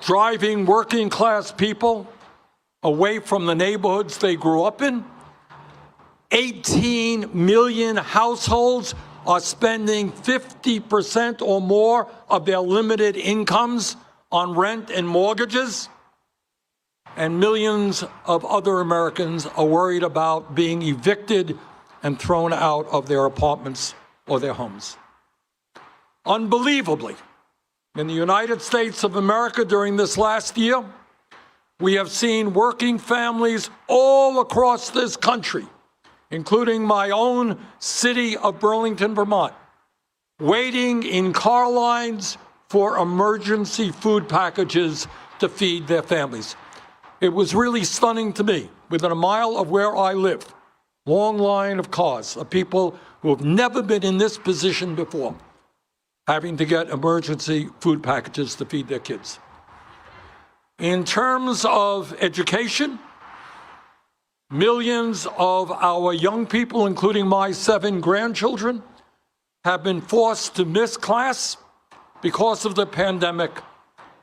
driving working class people away from the neighborhoods they grew up in. 18 million households are spending 50% or more of their limited incomes on rent and mortgages. And millions of other Americans are worried about being evicted and thrown out of their apartments or their homes. Unbelievably, in the United States of America during this last year, we have seen working families all across this country, including my own city of Burlington, Vermont, waiting in car lines for emergency food packages to feed their families. It was really stunning to me. Within a mile of where I live, long line of cars of people who have never been in this position before, having to get emergency food packages to feed their kids. In terms of education, millions of our young people, including my 7 grandchildren, have been forced to miss class because of the pandemic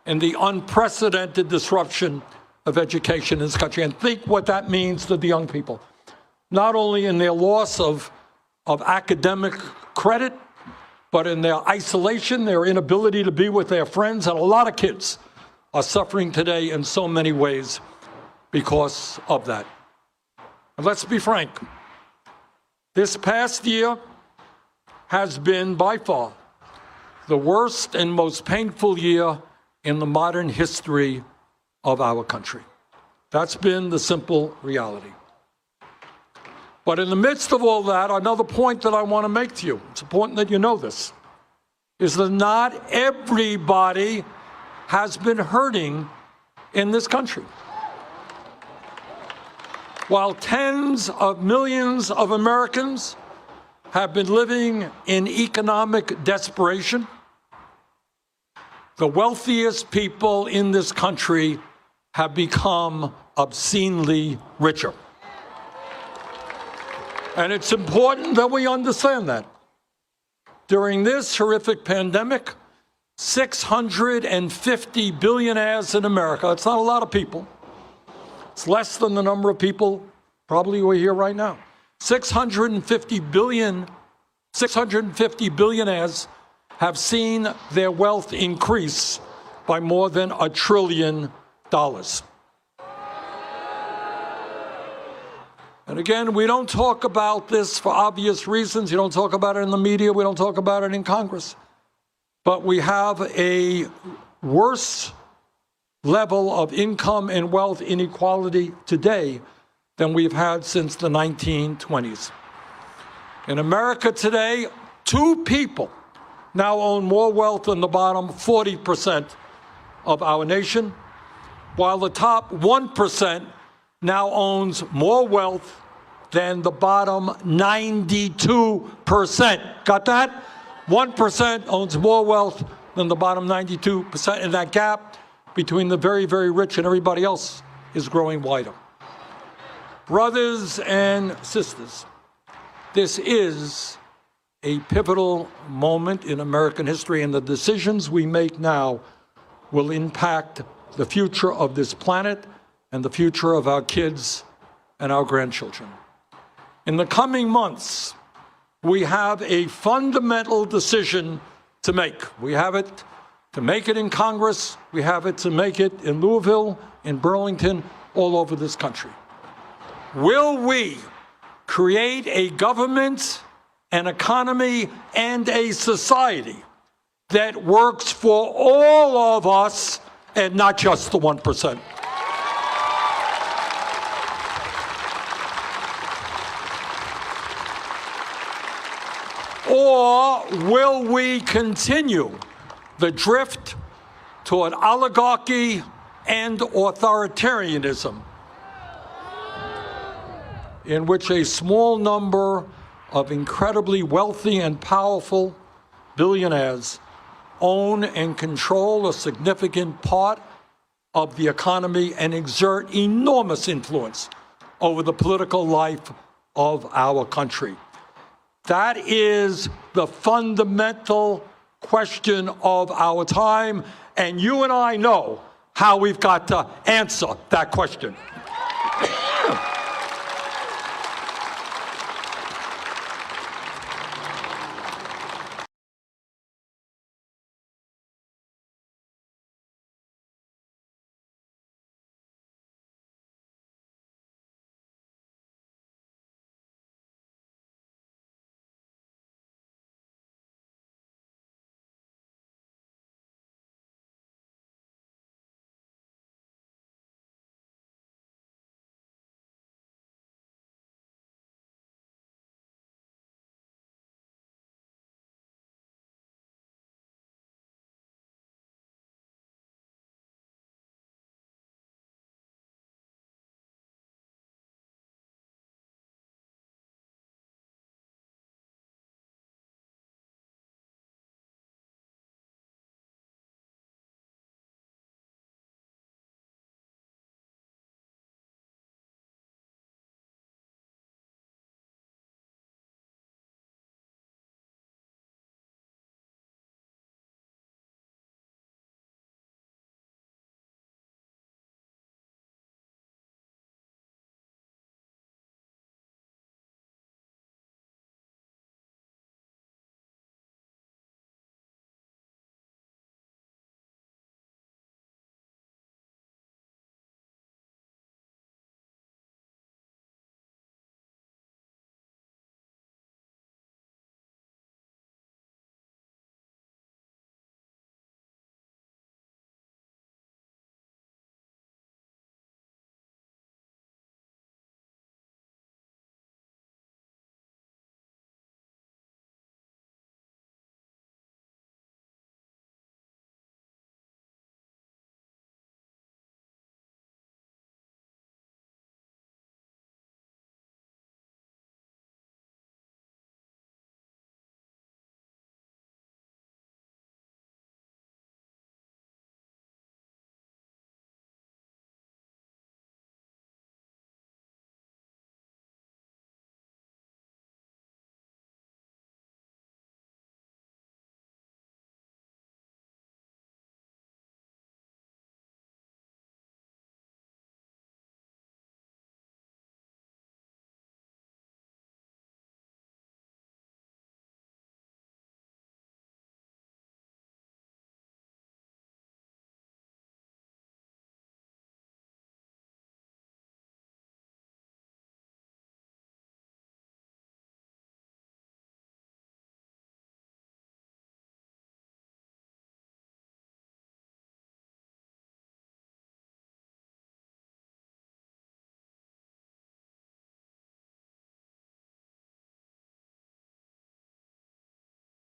and the unprecedented disruption of education in this country. And think what that means to the young people, not only in their loss of academic credit, but in their isolation, their inability to be with their friends. And a lot of kids are suffering today in so many ways because of that. And let's be frank, this past year has been by far the worst and most painful year in the modern history of our country. That's been the simple reality. But in the midst of all that, another point that I want to make to you, it's important that you know this, is that not everybody has been hurting in this country. While tens of millions of Americans have been living in economic desperation, the wealthiest people in this country have become obscenely richer. And it's important that we understand that. During this horrific pandemic, 650 billionaires in America, it's not a lot of people, it's less than the number of people probably who are here right now. 650 billionaires have seen their wealth increase by more than $1 trillion. And again, we don't talk about this for obvious reasons. You don't talk about it in the media. We don't talk about it in Congress. But we have a worse level of income and wealth inequality today than we've had since the 1920s. In America today, 2 people now own more wealth than the bottom 40% of our nation, while the top 1% now owns more wealth than the bottom 92%. Got that? 1% owns more wealth than the bottom 92%, and that gap between the very, very rich and everybody else is growing wider. Brothers and sisters, this is a pivotal moment in American history, and the decisions we make now will impact the future of this planet and the future of our kids and our grandchildren. In the coming months, we have a fundamental decision to make. We have it to make it in Congress. We have it to make it in Louisville, in Burlington, all over this country. Will we create a government, an economy, and a society that works for all of us and not just the 1%? Or will we continue the drift toward oligarchy and authoritarianism, in which a small number of incredibly wealthy and powerful billionaires own and control a significant part of the economy and exert enormous influence over the political life of our country? That is the fundamental question of our time, and you and I know how we've got to answer that question.